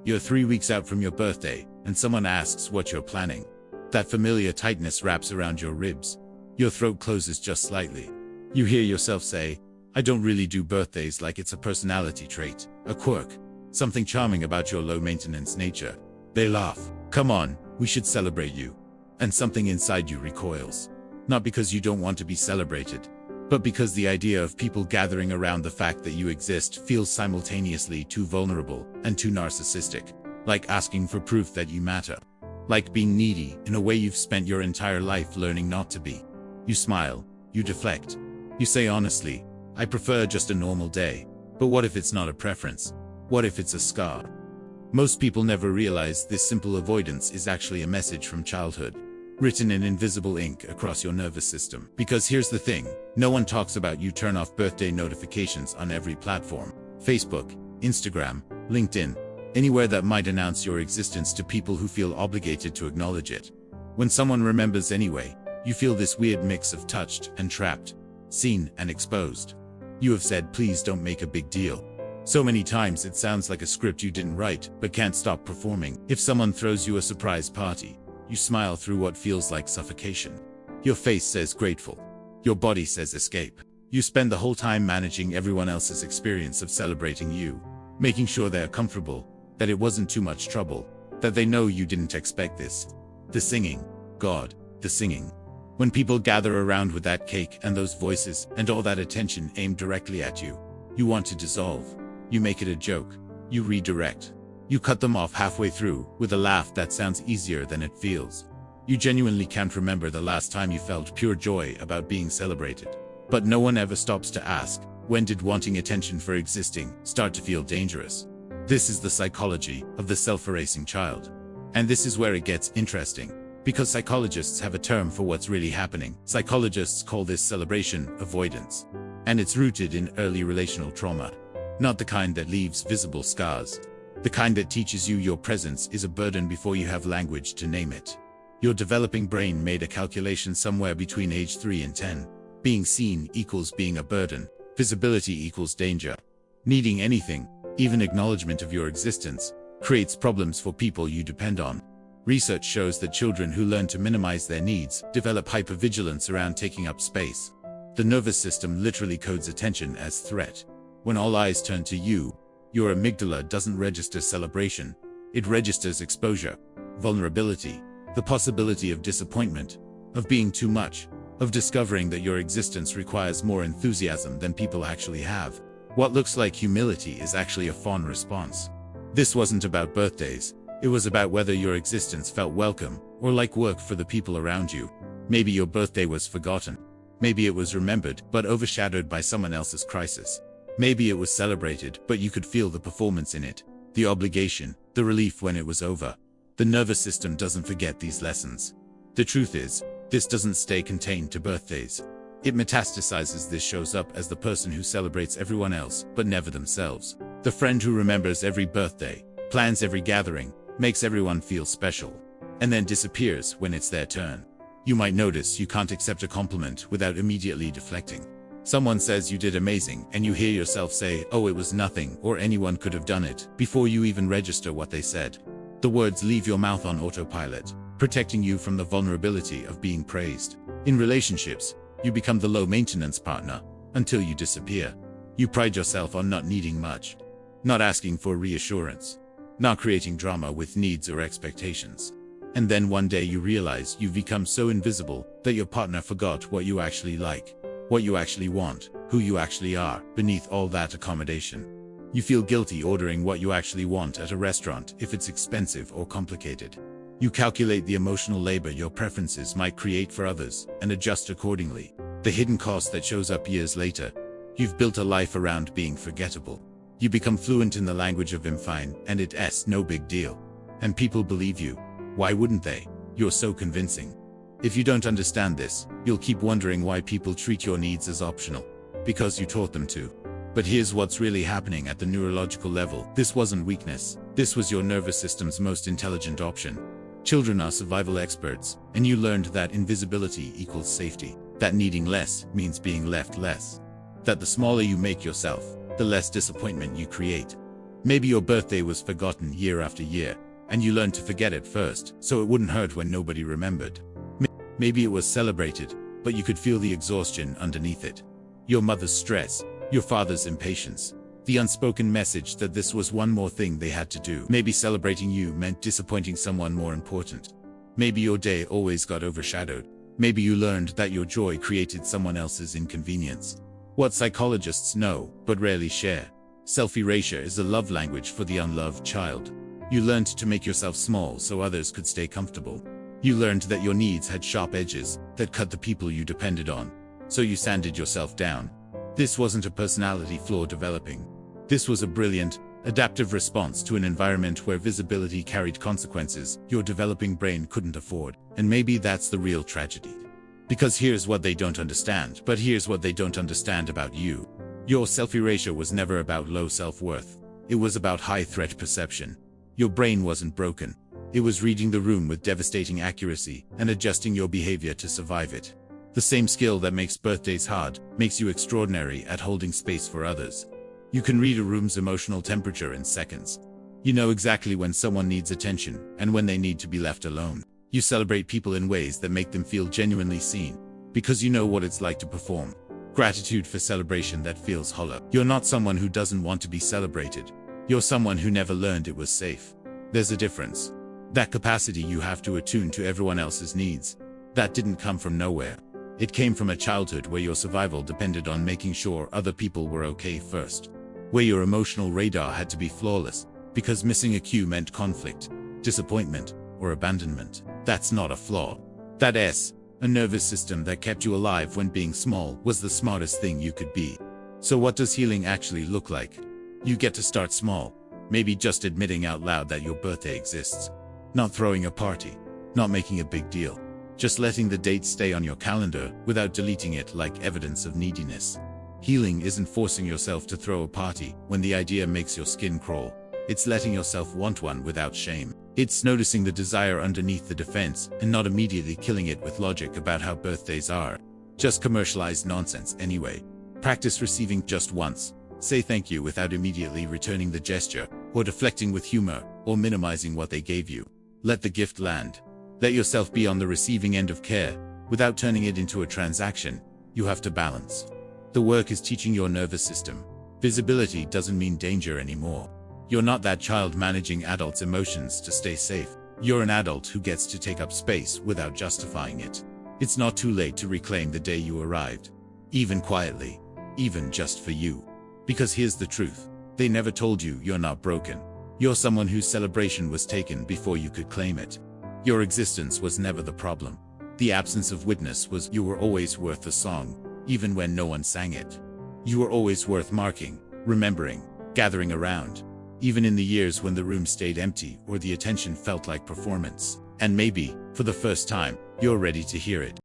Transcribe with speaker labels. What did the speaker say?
Speaker 1: You're 3 weeks out from your birthday, and someone asks what you're planning. That familiar tightness wraps around your ribs. Your throat closes just slightly. You hear yourself say, "I don't really do birthdays," like it's a personality trait, a quirk, something charming about your low-maintenance nature. They laugh. "Come on, we should celebrate you." And something inside you recoils. Not because you don't want to be celebrated, but because the idea of people gathering around the fact that you exist feels simultaneously too vulnerable and too narcissistic. Like asking for proof that you matter. Like being needy in a way you've spent your entire life learning not to be. You smile. You deflect. You say honestly, "I prefer just a normal day." But what if it's not a preference? What if it's a scar? Most people never realize this simple avoidance is actually a message from childhood, written in invisible ink across your nervous system. Because here's the thing, no one talks about you turn off birthday notifications on every platform. Facebook, Instagram, LinkedIn, anywhere that might announce your existence to people who feel obligated to acknowledge it. When someone remembers anyway, you feel this weird mix of touched and trapped, seen and exposed. You have said, "Please don't make a big deal." So many times it sounds like a script you didn't write, but can't stop performing. If someone throws you a surprise party, you smile through what feels like suffocation. Your face says grateful. Your body says escape. You spend the whole time managing everyone else's experience of celebrating you, making sure they're comfortable, that it wasn't too much trouble, that they know you didn't expect this. The singing. God, the singing. When people gather around with that cake and those voices and all that attention aimed directly at you, you want to dissolve. You make it a joke. You redirect. You cut them off halfway through with a laugh that sounds easier than it feels. You genuinely can't remember the last time you felt pure joy about being celebrated. But no one ever stops to ask, when did wanting attention for existing start to feel dangerous? This is the psychology of the self-erasing child. And this is where it gets interesting. Because psychologists have a term for what's really happening. Psychologists call this celebration avoidance. And it's rooted in early relational trauma. Not the kind that leaves visible scars. The kind that teaches you your presence is a burden before you have language to name it. Your developing brain made a calculation somewhere between age 3 and 10. Being seen equals being a burden. Visibility equals danger. Needing anything, even acknowledgement of your existence, creates problems for people you depend on. Research shows that children who learn to minimize their needs develop hypervigilance around taking up space. The nervous system literally codes attention as threat. When all eyes turn to you, your amygdala doesn't register celebration. It registers exposure, vulnerability, the possibility of disappointment, of being too much, of discovering that your existence requires more enthusiasm than people actually have. What looks like humility is actually a fawn response. This wasn't about birthdays. It was about whether your existence felt welcome or like work for the people around you. Maybe your birthday was forgotten. Maybe it was remembered but overshadowed by someone else's crisis. Maybe it was celebrated, but you could feel the performance in it, the obligation, the relief when it was over. The nervous system doesn't forget these lessons. The truth is, this doesn't stay contained to birthdays. It metastasizes. This shows up as the person who celebrates everyone else, but never themselves. The friend who remembers every birthday, plans every gathering, makes everyone feel special, and then disappears when it's their turn. You might notice you can't accept a compliment without immediately deflecting. Someone says you did amazing, and you hear yourself say, "Oh, it was nothing," or "anyone could have done it," before you even register what they said. The words leave your mouth on autopilot, protecting you from the vulnerability of being praised. In relationships, you become the low-maintenance partner until you disappear. You pride yourself on not needing much, not asking for reassurance, not creating drama with needs or expectations. And then one day you realize you've become so invisible that your partner forgot what you actually like, what you actually want, who you actually are, beneath all that accommodation. You feel guilty ordering what you actually want at a restaurant if it's expensive or complicated. You calculate the emotional labor your preferences might create for others and adjust accordingly. The hidden cost that shows up years later. You've built a life around being forgettable. You become fluent in the language of "I'm fine" and "it's no big deal." And people believe you. Why wouldn't they? You're so convincing. If you don't understand this, you'll keep wondering why people treat your needs as optional. Because you taught them to. But here's what's really happening at the neurological level. This wasn't weakness. This was your nervous system's most intelligent option. Children are survival experts, and you learned that invisibility equals safety. That needing less means being left less. That the smaller you make yourself, the less disappointment you create. Maybe your birthday was forgotten year after year, and you learned to forget it first, so it wouldn't hurt when nobody remembered. Maybe it was celebrated, but you could feel the exhaustion underneath it. Your mother's stress, your father's impatience, the unspoken message that this was one more thing they had to do. Maybe celebrating you meant disappointing someone more important. Maybe your day always got overshadowed. Maybe you learned that your joy created someone else's inconvenience. What psychologists know, but rarely share. Self-erasure is a love language for the unloved child. You learned to make yourself small so others could stay comfortable. You learned that your needs had sharp edges that cut the people you depended on. So you sanded yourself down. This wasn't a personality flaw developing. This was a brilliant, adaptive response to an environment where visibility carried consequences your developing brain couldn't afford. And maybe that's the real tragedy. Because here's what they don't understand, but here's what they don't understand about you. Your self-erasure was never about low self-worth. It was about high threat perception. Your brain wasn't broken. It was reading the room with devastating accuracy and adjusting your behavior to survive it. The same skill that makes birthdays hard makes you extraordinary at holding space for others. You can read a room's emotional temperature in seconds. You know exactly when someone needs attention and when they need to be left alone. You celebrate people in ways that make them feel genuinely seen, because you know what it's like to perform. Gratitude for celebration that feels hollow. You're not someone who doesn't want to be celebrated. You're someone who never learned it was safe. There's a difference. That capacity you have to attune to everyone else's needs. That didn't come from nowhere. It came from a childhood where your survival depended on making sure other people were okay first. Where your emotional radar had to be flawless, because missing a cue meant conflict, disappointment, or abandonment. That's not a flaw. That is, a nervous system that kept you alive when being small was the smartest thing you could be. So what does healing actually look like? You get to start small. Maybe just admitting out loud that your birthday exists. Not throwing a party. Not making a big deal. Just letting the date stay on your calendar without deleting it like evidence of neediness. Healing isn't forcing yourself to throw a party when the idea makes your skin crawl. It's letting yourself want one without shame. It's noticing the desire underneath the defense and not immediately killing it with logic about how birthdays are. Just commercialized nonsense anyway. Practice receiving just once. Say thank you without immediately returning the gesture, or deflecting with humor, or minimizing what they gave you. Let the gift land. Let yourself be on the receiving end of care, without turning it into a transaction. You have to balance. The work is teaching your nervous system. Visibility doesn't mean danger anymore. You're not that child managing adults' emotions to stay safe. You're an adult who gets to take up space without justifying it. It's not too late to reclaim the day you arrived. Even quietly. Even just for you. Because here's the truth. They never told you you're not broken. You're someone whose celebration was taken before you could claim it. Your existence was never the problem. The absence of witness was. You were always worth the song, even when no one sang it. You were always worth marking, remembering, gathering around. Even in the years when the room stayed empty or the attention felt like performance. And maybe, for the first time, you're ready to hear it.